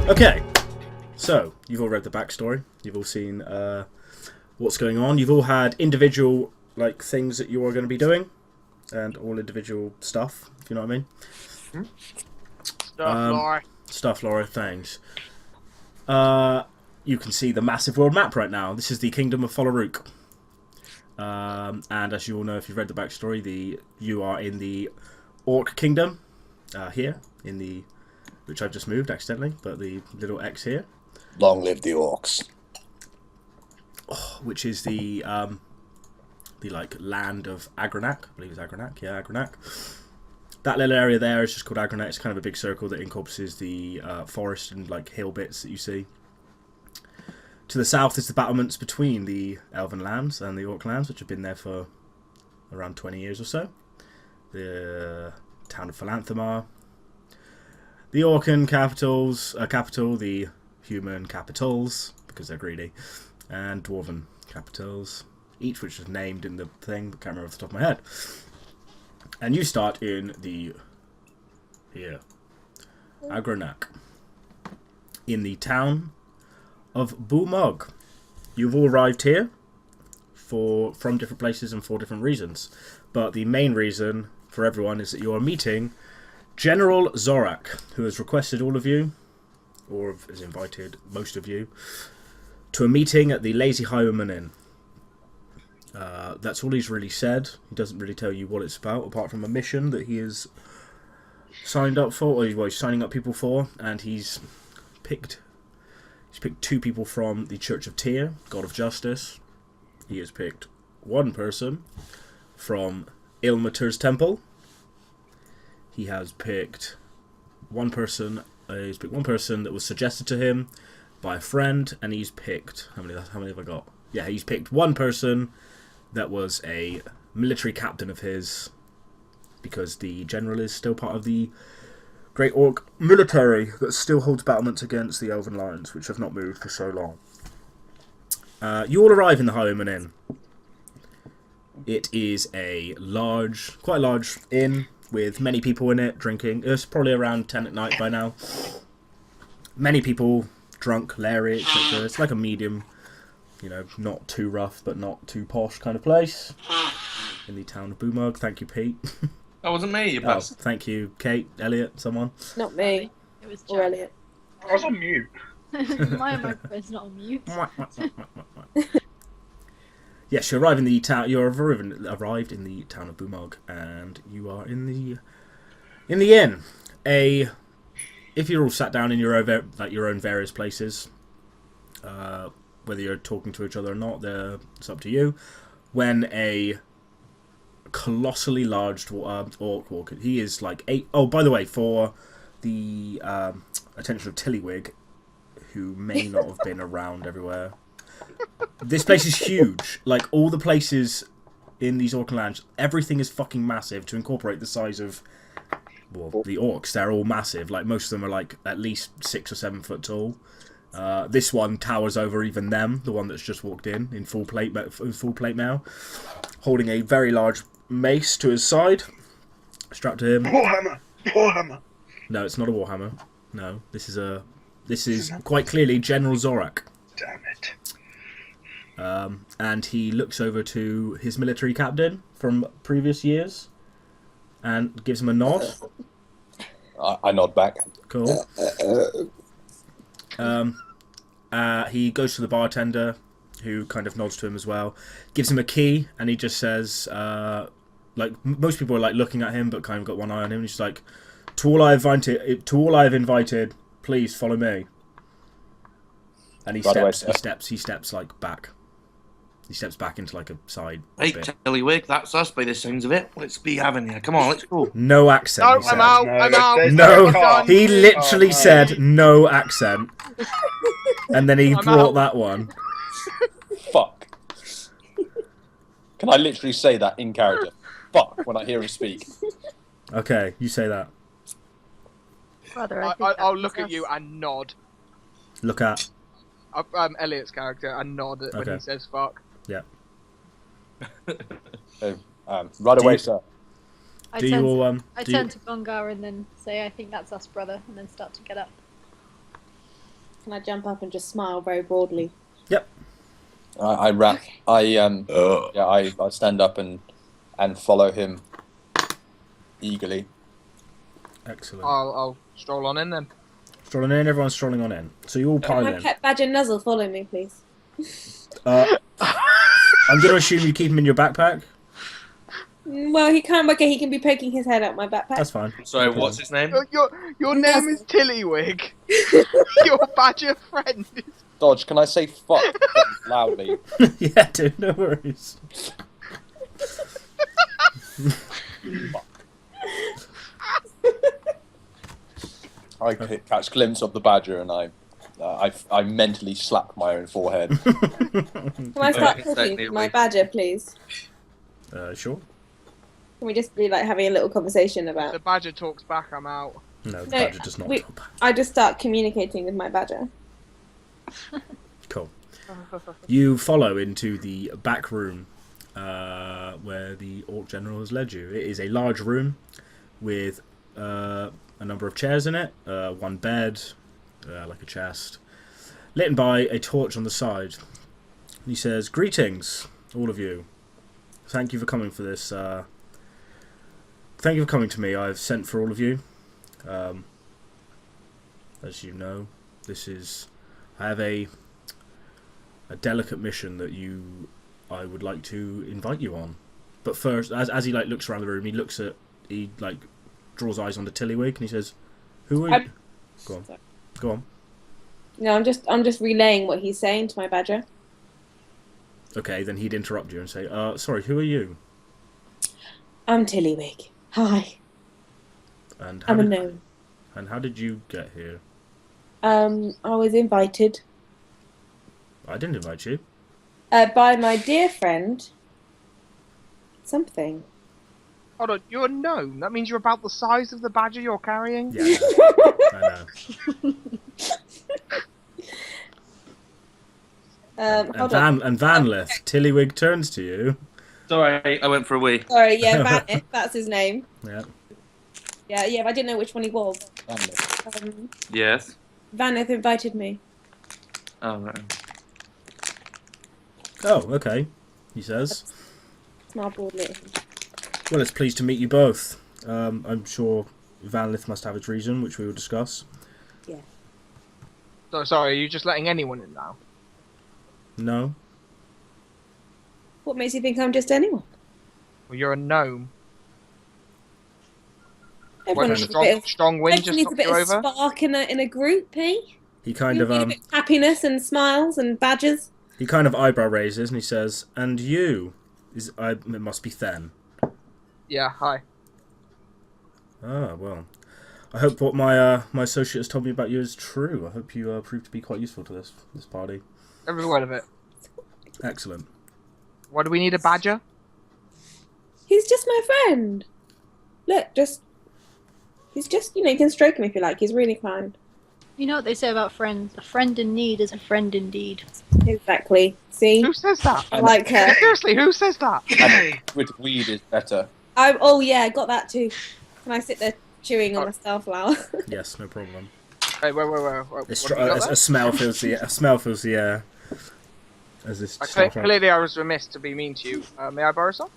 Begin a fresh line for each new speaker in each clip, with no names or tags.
Okay, so you've all read the backstory. You've all seen what's going on. You've all had individual things that you are going to be doing, and all individual stuff. If you know what I mean. Stuff, Laura. Thanks. You can see the massive world map right now. This is the Kingdom of Foloruk. And as you all know, if you've read the backstory, you are in the Orc Kingdom here in the, which I've just moved accidentally, but the little X here.
Long live the orcs.
Oh, which is the land of Agranak. I believe it's Agranak. Yeah, Agranak. That little area there is just called Agranak. It's kind of a big circle that encompasses the forest and hill bits that you see. To the south is the battlements between the Elven lands and the Orc lands, which have been there for around 20 years or so. The town of Philanthamar. The Orcan capital, the human capitals, because they're greedy, and Dwarven capitals, each which is named in the thing, but can't remember off the top of my head. And you start in here, Agranak, in the town of Bumog. You've all arrived here from different places and for different reasons, but the main reason for everyone is that you are meeting General Zorak, who has requested all of you, or has invited most of you, to a meeting at the Lazy Highwayman Inn. That's all he's really said. He doesn't really tell you what it's about, apart from a mission that he has signed up for, or he's signing up people for, and he's picked two people from the Church of Tyr, God of Justice. He has picked one person from Ilmater's Temple. He has picked one person. He's picked one person that was suggested to him by a friend, and he's picked how many have I got? Yeah, he's picked one person that was a military captain of his, because the general is still part of the Great Orc military that still holds battlements against the Elven Lions, which have not moved for so long. You all arrive in the Highwayman Inn. It is a quite large inn with many people in it drinking. It's probably around 10 at night by now. Many people drunk, leery, etc. It's like a medium, not too rough but not too posh kind of place in the town of Bumog. Thank you, Pete.
That wasn't me, you bastard.
Thank you, Kate, Elliot, someone.
Not me.
It was
Or Elliot.
I was on mute.
My microphone's not on mute.
Yes, you arrive in the town. You arrived in the town of Bumog, and you are in the inn. If you're all sat down in your own various places, whether you're talking to each other or not, it's up to you. When a colossally large orc walker, he is like 8. Oh, by the way, for the attention of Tillywig, who may not have been around everywhere. This place is huge. Like, all the places in these Orc lands, everything is fucking massive to incorporate the size of, the orcs. They're all massive. Like, most of them are, at least 6 or 7 foot tall. This one towers over even them, the one that's just walked in full plate mail, holding a very large mace to his side, strapped to him.
Warhammer!
No, it's not a Warhammer. No, this is quite clearly General Zorak.
Damn it.
And he looks over to his military captain from previous years and gives him a nod.
I nod back.
Cool. He goes to the bartender, who kind of nods to him as well, gives him a key, and he just says, most people are looking at him, but kind of got one eye on him. And he's like, to all I have invited, please follow me. And he steps back. He steps back into a side.
Hey,
bit.
Tillywig, that's us by the sounds of it. Let's be having you. Come on, let's go.
No accent.
No,
he said.
I'm out.
No, he literally said no accent, and then he brought that one.
Fuck. Can I literally say that in character? Fuck, when I hear him speak.
Okay, you say that.
Brother,
I'll look at you and nod.
Look at.
Elliot's character and nod when he says fuck.
Yeah.
Right away, sir.
I turn to Gongar and then say, I think that's us, brother, and then start to get up.
Can I jump up and just smile very broadly?
Yep.
I stand up and follow him eagerly.
Excellent.
I'll stroll on in then.
Strolling in, everyone's strolling on in. So you all pile
My
in.
pet badger Nuzzle, follow me, please.
I'm going to assume you keep him in your backpack.
Well, he can't work it. He can be poking his head out my backpack.
That's fine.
Sorry, what's his name?
Your name is Tillywig. Your badger friend is...
Dodge, can I say fuck loudly?
Yeah, dude, no worries.
I catch a glimpse of the badger and I mentally slap my own forehead.
Can I start talking to my badger, please?
Sure.
Can we just be like having a little conversation about?
The badger talks back, I'm out.
No, the badger does not.
I just start communicating with my badger.
Cool. You follow into the back room where the Orc General has led you. It is a large room with a number of chairs in it, one bed, like a chest, lit by a torch on the side. He says, "Greetings, all of you. Thank you for coming for this. Thank you for coming to me. I've sent for all of you. As you know, I have a delicate mission that I would like to invite you on. But first, as he looks around the room, he draws eyes onto Tillywig and he says, "Who are you?" Go on.
No, I'm just relaying what he's saying to my badger.
Okay, then he'd interrupt you and say, "Sorry, who are you?"
I'm Tillywig. Hi.
And
I'm a gnome.
And how did you get here?
I was invited
I didn't invite you.
by my dear friend. Something.
Hold on, you're a gnome. That means you're about the size of the badger you're carrying?
Yeah, I know.
Hold on.
And Vanlith, Tillywig turns to you.
Sorry, I went for a wee.
Sorry, yeah, Vanith, that's his name.
Yeah.
Yeah, I didn't know which one he was.
Yes.
Vanith invited me.
Oh, right.
Oh, okay. He says.
Smile broadly.
Well, it's pleased to meet you both. I'm sure Vanlith must have its reason, which we will discuss.
Yeah.
So, sorry, are you just letting anyone in now?
No.
What makes you think I'm just anyone?
Well, you're a gnome.
Everyone
What,
needs a bit of,
strong wind just
everyone needs a
knocked
bit
you
of
over?
spark in a group, eh?
He kind
You
of
need a bit of happiness and smiles and badges.
he kind of eyebrow raises and he says, "And you? It must be Them."
Yeah, hi.
Ah, well. I hope what my associate has told me about you is true. I hope you prove to be quite useful to this party.
Every word of it.
Excellent.
Why do we need a badger?
He's just my friend. Look, he's just, you can stroke him if you like. He's really kind.
You know what they say about friends? A friend in need is a friend indeed.
Exactly. See?
Who says that?
I like her.
Seriously, who says that?
And with weed is better.
Oh yeah, I got that too. Can I sit there chewing on a starflower?
Yes, no problem.
Hey, wait.
A smell fills the air. As this
Clearly I was remiss to be mean to you. May I borrow some?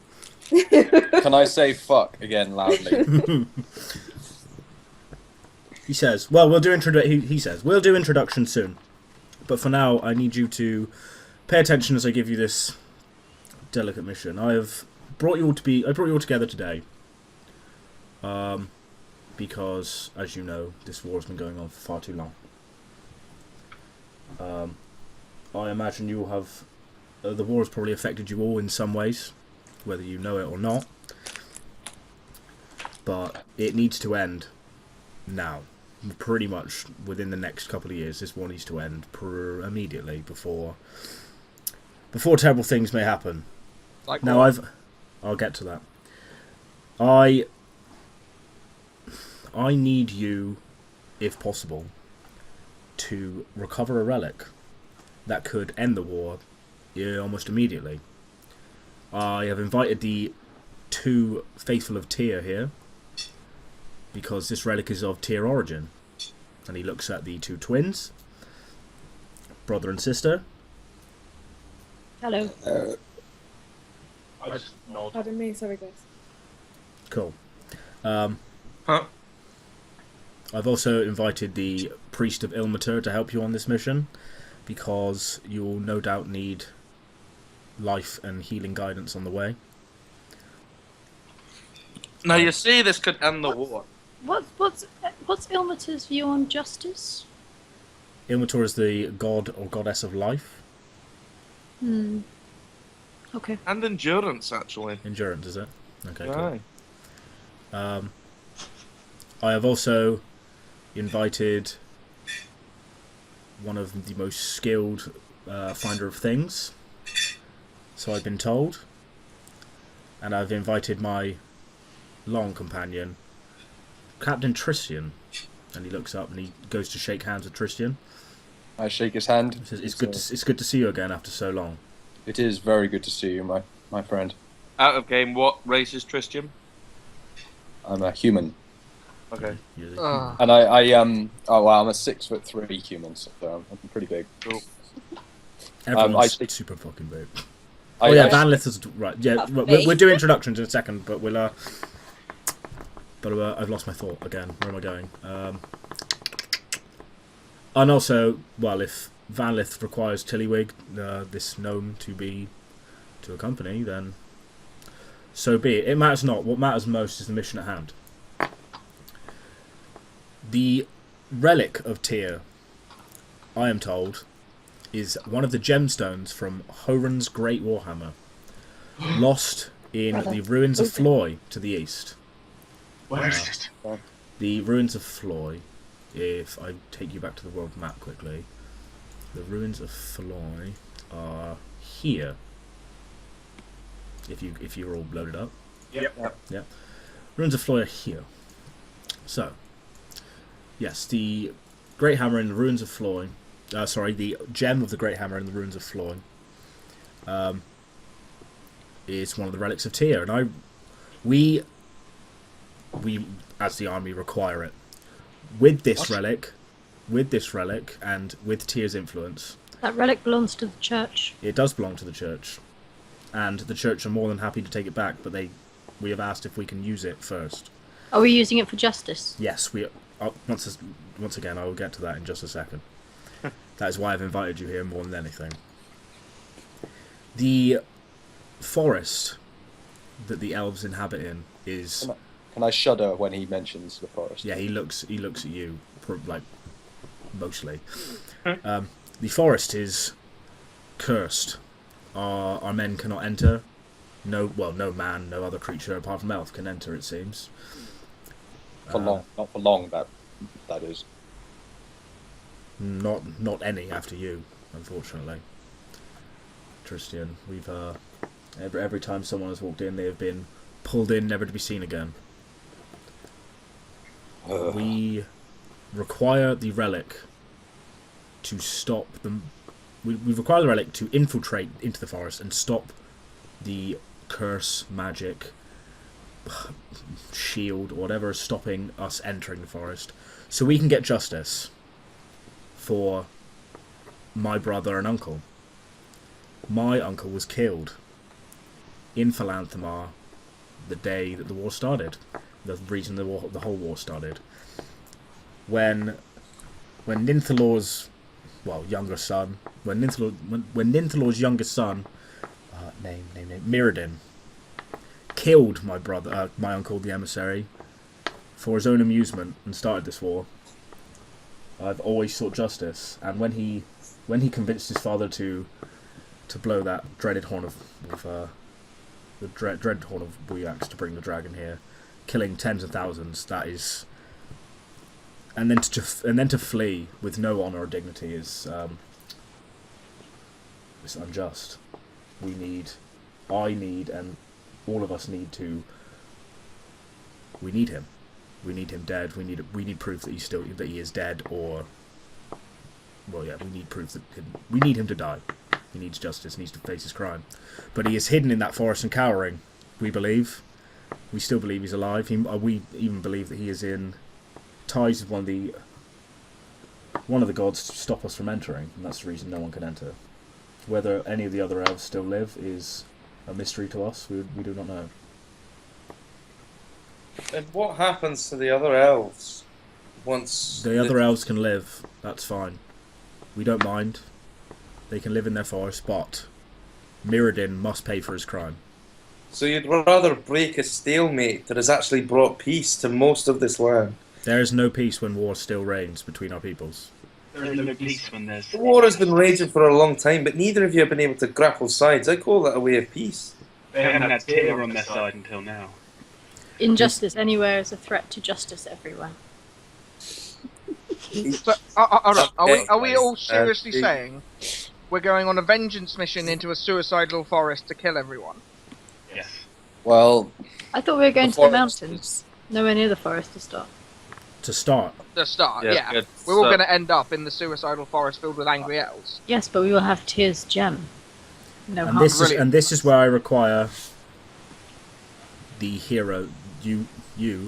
Can I say fuck again loudly?
He says, "Well, we'll do we'll do introduction soon, but for now, I need you to pay attention as I give you this delicate mission. I brought you all together today, because, as you know, this war has been going on for far too long. I imagine you will have the war has probably affected you all in some ways, whether you know it or not. But it needs to end now. Pretty much within the next couple of years, this war needs to end immediately before terrible things may happen.
Like
now
what?
I'll get to that. I need you, if possible, to recover a relic that could end the war almost immediately. I have invited the two faithful of Tyr here, because this relic is of Tyr origin. And he looks at the two twins, brother and sister.
Hello.
I just nod.
Pardon me, sorry guys.
Cool.
Huh?
I've also invited the priest of Ilmater to help you on this mission, because you'll no doubt need life and healing guidance on the way.
Now you see, this could end the war.
What's Ilmater's view on justice?
Ilmater is the god or goddess of life.
Okay.
And endurance, actually.
Endurance, is it? Okay,
Aye.
cool. I have also invited one of the most skilled finder of things, so I've been told, and I've invited my long companion, Captain Tristian, and he looks up and he goes to shake hands with Tristian.
I shake his hand.
He says, it's good to see you again after so long.
It is very good to see you, my friend.
Out of game, what race is Tristian?
I'm a human.
Okay.
And I'm a 6'3" human, so I'm pretty big.
Cool.
Everyone's
I-
super fucking big.
I,
Oh yeah,
I-
Van Lith is right. Yeah,
That's
we'll do introductions in a second, but we'll. I've lost my thought again. Where am I going? And also, well, if Van Lith requires Tillywig, this gnome, to accompany, then so be it. It matters not. What matters most is the mission at hand. The relic of Tyr, I am told, is one of the gemstones from Horan's Great Warhammer, lost in the ruins of Floy to the east.
Where is it?
The ruins of Floy, if I take you back to the world map quickly, the ruins of Floy are here. If you're all loaded up.
Yep.
Ruins of Floy are here. So, yes, the Great Hammer in the ruins of Floy. The gem of the Great Hammer in the ruins of Floy is one of the relics of Tyr, and we as the army require it. With this relic, and with Tyr's influence,
That relic belongs to the church.
it does belong to the church, and the church are more than happy to take it back. But we have asked if we can use it first.
Are we using it for justice?
Yes, we. Once again, I will get to that in just a second. That is why I've invited you here more than anything. The forest that the elves inhabit in is.
Can I shudder when he mentions the forest?
Yeah, he looks at you, like, mostly. The forest is cursed. Our men cannot enter. No man, no other creature apart from elf can enter, it seems.
Not for long. That is.
Not any after you, unfortunately. Tristian, we've every time someone has walked in, they have been pulled in, never to be seen again. We require the relic to stop them. We require the relic to infiltrate into the forest and stop the curse, magic, shield, whatever is stopping us entering the forest, so we can get justice for my brother and uncle. My uncle was killed in Philanthamar the day that the war started. The reason the whole war started. When Ninthalor's younger son, when Ninthalor's youngest son, name Mirrodin, killed my brother, my uncle, the emissary, for his own amusement and started this war. I've always sought justice, and when he convinced his father to blow that dreaded horn of the dread horn of Buyax to bring the dragon here, killing tens of thousands, that is, and then to flee with no honor or dignity is unjust. I need, and all of us need to. We need him. We need him dead. We need proof that he is dead, or we need proof that we need him to die. He needs justice. He needs to face his crime. But he is hidden in that forest and cowering. We believe. We still believe he's alive. We even believe that he is in ties with one of the one of the gods to stop us from entering, and that's the reason no one can enter. Whether any of the other elves still live is a mystery to us. We do not know.
And what happens to the other elves once
The other elves can live. That's fine. We don't mind. They can live in their forest, but Mirrodin must pay for his crime.
So you'd rather break a stalemate that has actually brought peace to most of this land?
There is no peace when war still reigns between our peoples.
There is no peace when there's...
The war has been raging for a long time, but neither of you have been able to grapple sides. I call that a way of peace.
They haven't had Tyr on their side until now.
Injustice anywhere is a threat to justice everywhere.
So, are we all seriously saying we're going on a vengeance mission into a suicidal forest to kill everyone?
Yes.
Well,
I thought we were going
The
to the
forest
mountains. Nowhere near the forest to start.
To start,
The start,
Yeah,
yeah.
good.
We're all
So-
going to end up in the suicidal forest filled with angry elves.
Yes, but we will have Tyr's gem. No
and
harm.
this is where I require the hero, you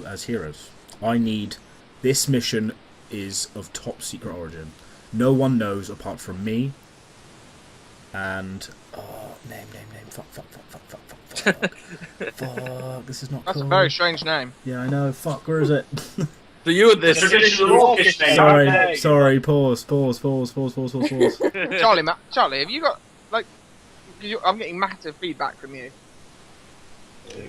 as heroes. I need this mission is of top secret origin. No one knows apart from me. And name. Fuck. Fuck. This is not
That's
cool.
a very strange name.
Yeah, I know. Fuck. Where is it?
So you and this.
Traditional orcish name.
Sorry. Pause.
Charlie, have you got, like... I'm getting massive feedback from you.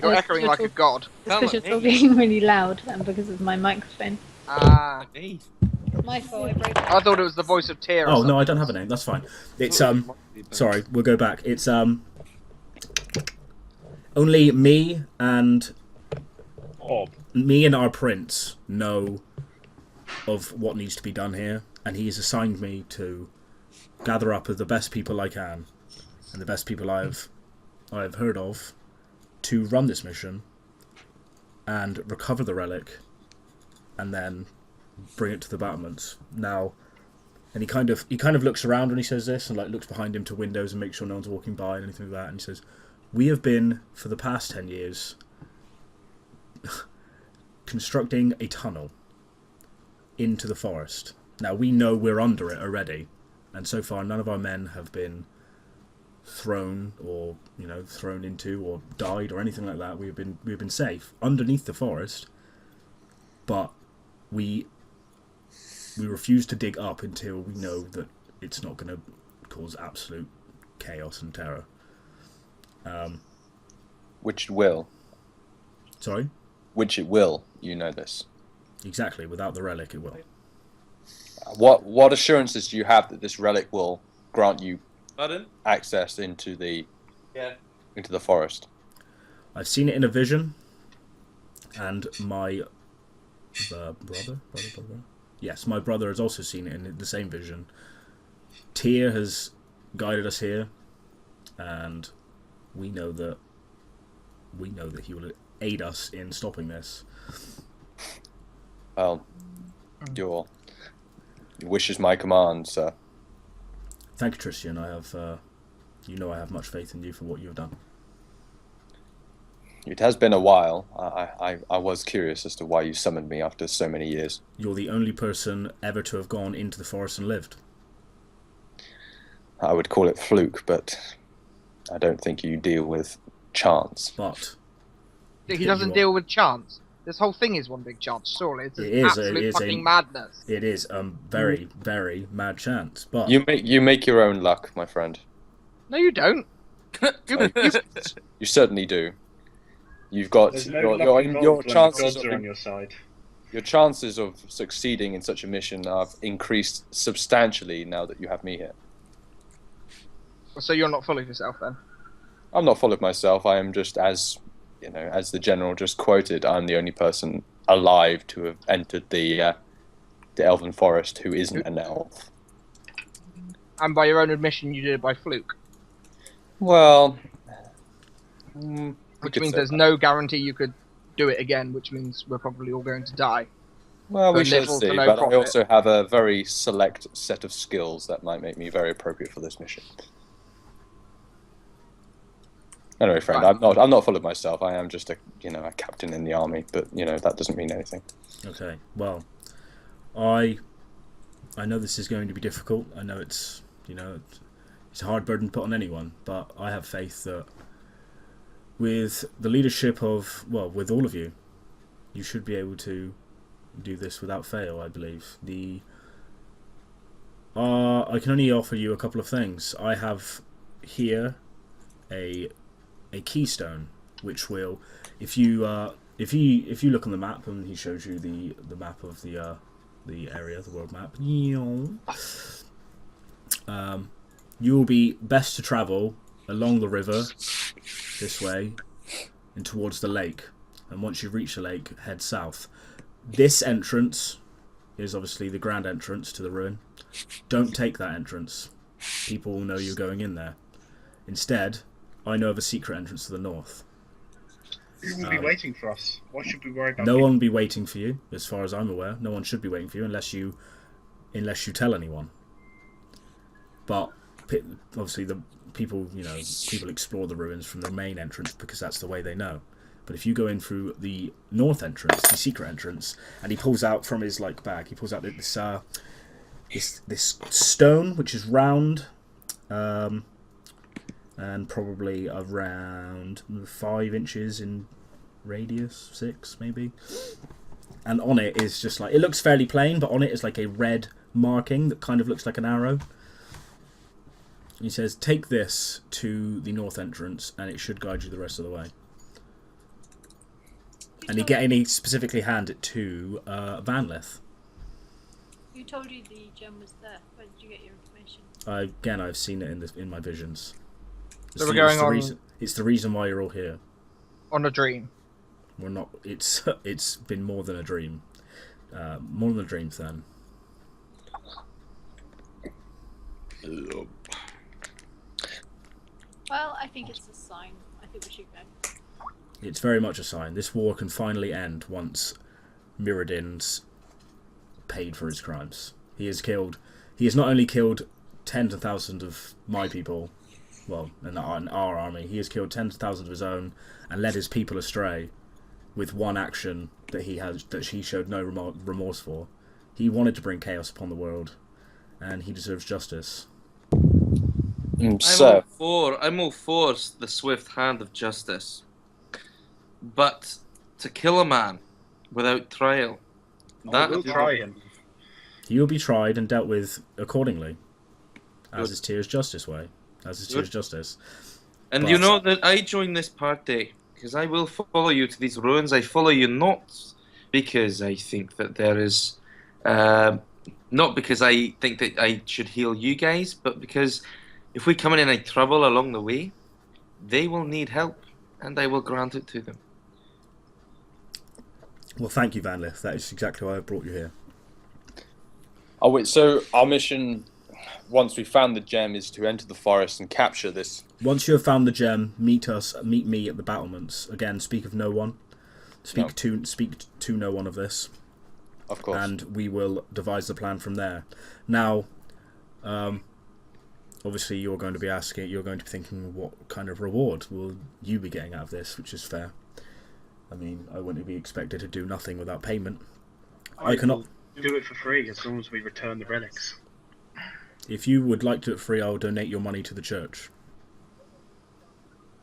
You're
Yes,
echoing
you're
like a god.
It's because you're talking really loud and because of my microphone.
Ah.
My fault, I broke it.
I thought it was the voice of Tyr or
Oh
something.
no, I don't have a name. That's fine. It's Sorry, we'll go back. It's only me and our prince know of what needs to be done here, and he has assigned me to gather up the best people I can and the best people I have heard of to run this mission and recover the relic and then bring it to the battlements. Now, and he kind of looks around when he says this and like looks behind him to windows and makes sure no one's walking by and anything like that, and he says, "We have been for the past 10 years constructing a tunnel into the forest. Now we know we're under it already, and so far none of our men have been thrown into or died or anything like that. We've been safe underneath the forest, but we refuse to dig up until we know that it's not going to cause absolute chaos and terror."
which it will.
Sorry?
Which it will. You know this.
Exactly. Without the relic, it will.
What assurances do you have that this relic will grant you
Pardon?
access into the
Yeah.
forest?
I've seen it in a vision, and my brother? Yes, my brother has also seen it in the same vision. Tyr has guided us here, and we know that he will aid us in stopping this.
Well, your wish is my command, sir.
Thank you, Tristan. I have, I have much faith in you for what you have done.
It has been a while. I was curious as to why you summoned me after so many years.
You're the only person ever to have gone into the forest and lived.
I would call it fluke, but I don't think you deal with chance.
But
He doesn't deal with chance. This whole thing is one big chance, surely. It's
It is,
absolute
it is
fucking
a-
madness.
it is very, very mad chance. But
You make your own luck, my friend.
No, you don't.
You certainly do. You've got
There's no
your
luck involved when the
chances
gods are on your side.
your chances of succeeding in such a mission have increased substantially now that you have me here.
So you're not full of yourself then?
I'm not full of myself. I am just, as the general just quoted, I'm the only person alive to have entered the elven forest who isn't an elf.
And by your own admission, you did it by fluke.
Well,
Which means there's no guarantee you could do it again, which means we're probably all going to die.
Well, we
For
shall
little to
see.
no
But I
profit.
also have a very select set of skills that might make me very appropriate for this mission. Anyway, friend,
Right.
I'm not full of myself. I am just a captain in the army, but that doesn't mean anything.
okay, well, I I know this is going to be difficult. I know it's it's a hard burden to put on anyone, but I have faith that with the leadership of with all of you, you should be able to do this without fail. I believe I can only offer you a couple of things. I have here a keystone, which will, if you look on the map, and he shows you the map of the area, the world map, you will be best to travel along the river this way and towards the lake. And once you reach the lake, head south. This entrance is obviously the grand entrance to the ruin. Don't take that entrance. People will know you're going in there. Instead, I know of a secret entrance to the north.
Who will be waiting for us? What should we worry about?
No one will be waiting for you, as far as I'm aware. No one should be waiting for you unless you tell anyone. But obviously, the people explore the ruins from the main entrance because that's the way they know. But if you go in through the north entrance, the secret entrance, and he pulls out from his bag, he pulls out this stone which is round, and probably around 5 inches in radius, 6 maybe. And on it is just it looks fairly plain, but on it is like a red marking that kind of looks like an arrow. He says, take this to the north entrance and it should guide you the rest of the way. And he specifically hand it to Vanlith.
Who told you the gem was there? Where did you get your information?
Again, I've seen it in my visions.
So we're going on...
It's the reason why you're all here.
On a dream.
We're not... It's been more than a dream. More than a dream, then.
Well, I think it's a sign. I think we should go.
It's very much a sign. This war can finally end once Mirrodin's paid for his crimes. He has not only killed tens of thousands of my people, in our army, he has killed tens of thousands of his own and led his people astray with one action that he showed no remorse for. He wanted to bring chaos upon the world, and he deserves justice.
I'm all for the swift hand of justice. But to kill a man without trial,
we'll try him.
He will be tried and dealt with accordingly, as is Tyr's justice way, as is Tyr's justice.
And but... you know that I joined this party because I will follow you to these ruins. I follow you not because I think that there is, not because I think that I should heal you guys, but because if we come in any trouble along the way, they will need help, and I will grant it to them.
Well, thank you, Vanlith. That is exactly why I brought you here.
Oh wait, so our mission, once we found the gem, is to enter the forest and capture this.
Once you have found the gem, meet me at the battlements. Again, speak of no one. Speak to no one of this.
Of course.
And we will devise the plan from there. Now, obviously you're going to be thinking, what kind of reward will you be getting out of this, which is fair. I mean, I wouldn't be expected to do nothing without payment. I cannot
do it for free as long as we return the relics.
If you would like to do it free, I will donate your money to the church.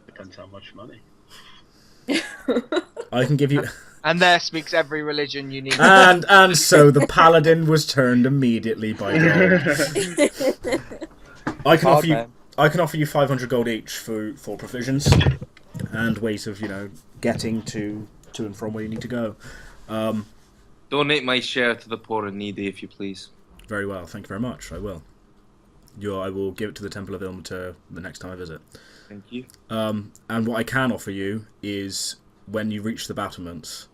Depends how much money.
I can give you...
And there speaks every religion you need.
And so the paladin was turned immediately by God. I can offer you 500 gold each for provisions and ways of getting to and from where you need to go.
Donate my share to the poor and needy, if you please.
Very well, thank you very much. I will. I will give it to the Temple of Ilmater the next time I visit.
Thank you.
And what I can offer you is, when you reach the battlements,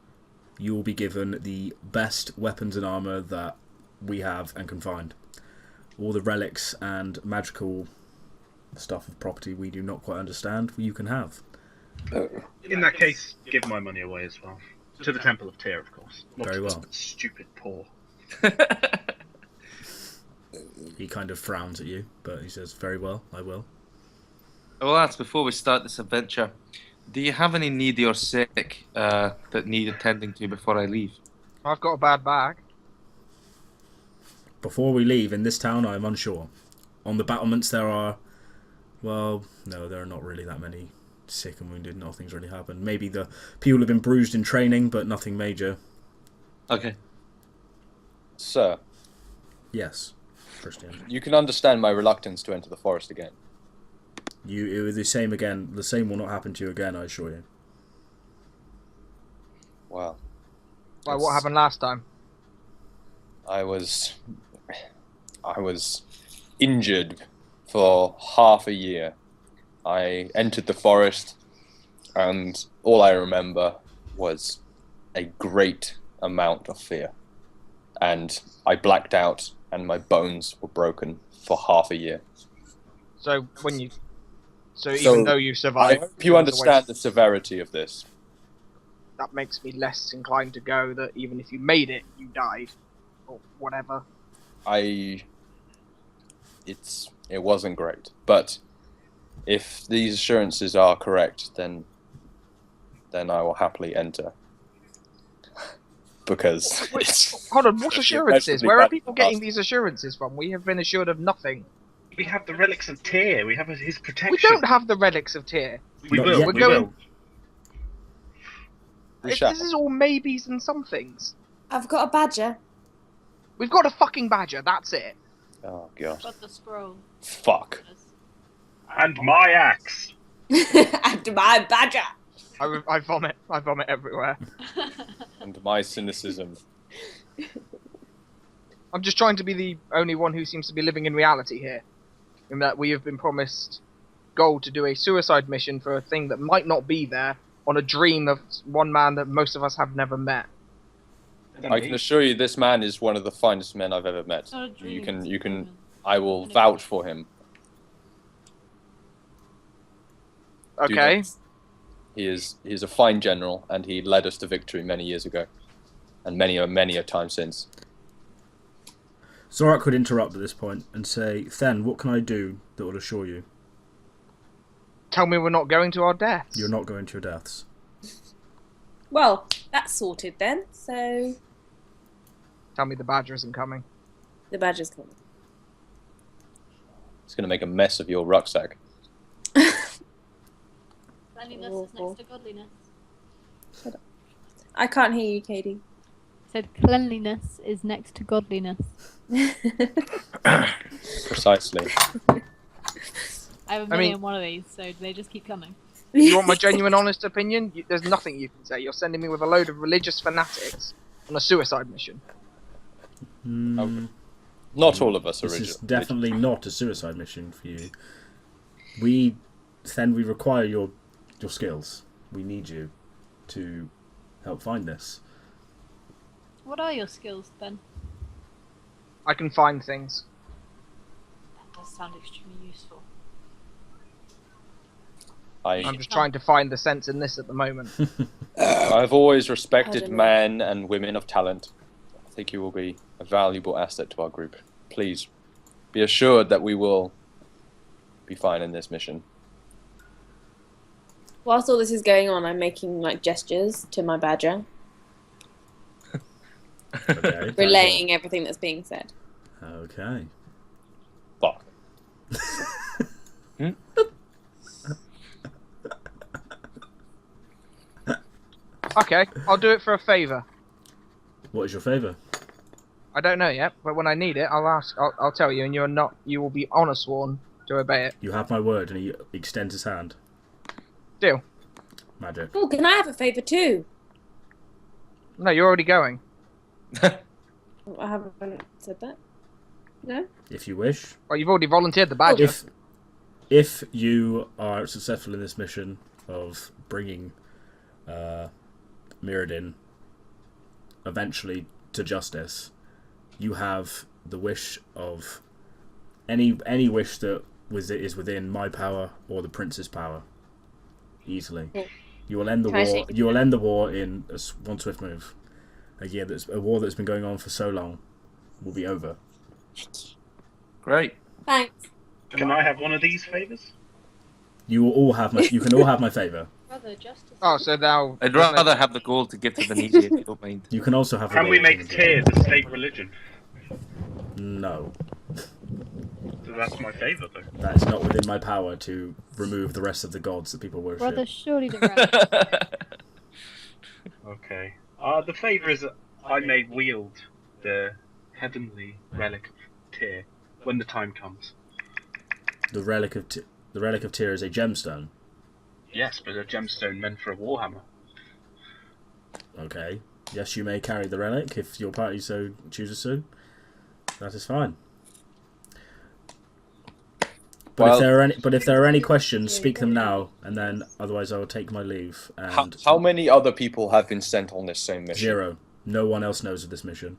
you will be given the best weapons and armour that we have and can find. All the relics and magical stuff of property we do not quite understand, you can have.
In that case, give my money away as well. To the Temple of Tyr, of course. Not
Very
to
well.
the stupid poor.
He kind of frowns at you, but he says, very well, I will.
Well, that's before we start this adventure. Do you have any needy or sick that need attending to before I leave?
I've got a bad bag.
before we leave in this town, I'm unsure. On the battlements there are, well, no, there are not really that many sick and wounded. Nothing's really happened. Maybe the people have been bruised in training, but nothing major.
Okay.
Sir,
Yes, Christian.
you can understand my reluctance to enter the forest again.
It was the same again. The same will not happen to you again, I assure you.
Well,
Like what happened last time?
I was injured for half a year. I entered the forest, and all I remember was a great amount of fear. And I blacked out, and my bones were broken for half a year.
So even though you
I
survived,
hope you understand the severity of this.
that makes me less inclined to go. That even if you made it, you died, or whatever.
It wasn't great, but if these assurances are correct, then I will happily enter. Because
Hold on, what assurances?
immeasurably
Where are
bad
people
for us.
getting these assurances from? We have been assured of nothing.
We have the relics of Tyr. We have his protection.
We don't have the relics of Tyr.
We
Not
will.
yet.
We
We're going-
will.
We shall.
This is all maybes and some things.
I've got a badger.
We've got a fucking badger, that's it.
Oh god.
Got the scroll.
Fuck.
And my axe.
And my badger.
I vomit everywhere.
And my cynicism.
I'm just trying to be the only one who seems to be living in reality here. In that we have been promised gold to do a suicide mission for a thing that might not be there, on a dream of one man that most of us have never met.
I can assure you, this man is one of the finest men I've ever met.
It's not a dream,
You
it's
can.
a demon.
I will vouch for him. Do
Okay.
this. He is a fine general, and he led us to victory many years ago, and many a time since.
Zorak could interrupt at this point and say, Then, what can I do that will assure you
Tell me we're not going to our deaths.
you're not going to your deaths?
Well, that's sorted then. So
Tell me the badger isn't coming.
the badger's coming.
It's going to make a mess of your rucksack.
Cleanliness is next to godliness.
I can't hear you, Katie.
Said cleanliness is next to godliness.
Precisely.
I have a
I mean-
million one of these, so they just keep coming.
You want my genuine, honest opinion? There's nothing you can say. You're sending me with a load of religious fanatics on a suicide mission.
Not all of us are
This is
original.
definitely not a suicide mission for you. We require your skills. We need you to help find this.
What are your skills, then?
I can find things.
That does sound extremely useful.
I'm just trying to find the sense in this at the moment.
I've always
I
respected
don't know.
men and women of talent. I think you will be a valuable asset to our group. Please be assured that we will be fine in this mission.
Whilst all this is going on, I'm making like gestures to my badger,
Okay.
relaying everything that's being said.
Okay.
Fuck.
Okay, I'll do it for a favour.
What is your favour?
I don't know yet, but when I need it, I'll ask. I'll tell you, and you will be honor sworn to obey it.
You have my word, and he extends his hand.
Deal.
Magic.
Oh, can I have a favour too?
No, you're already going.
I haven't said that. No?
If you wish.
Well, you've already volunteered the badger.
If you are successful in this mission of bringing Mirrodin eventually to justice, you have the wish of any wish that is within my power or the prince's power. Easily,
Yeah.
you will end the
Can I
war.
say-
You will end the war in one swift move. A war that's been going on for so long will be over.
Great.
Thanks.
Can I have one of these favors?
You will all have my. You can all have my favor.
Brother, justice.
Oh, so now.
I'd rather have the gold to give to the needy if you don't mind.
You can also have. the
Can we
gold
make
as well.
Tyr the state religion?
No.
So that's my favour, though.
That is not within my power to remove the rest of the gods that people worship.
Brother, surely the relic.
Okay. The favour is that I may wield the heavenly relic of Tyr when the time comes.
The relic of Tyr is a gemstone.
Yes, but a gemstone meant for a warhammer.
Okay. Yes, you may carry the relic if your party so chooses to. That is fine. But
Well-
if there are any questions, speak them now, and then otherwise I will take my leave. And
How many other people have been sent on this same mission?
0. No one else knows of this mission.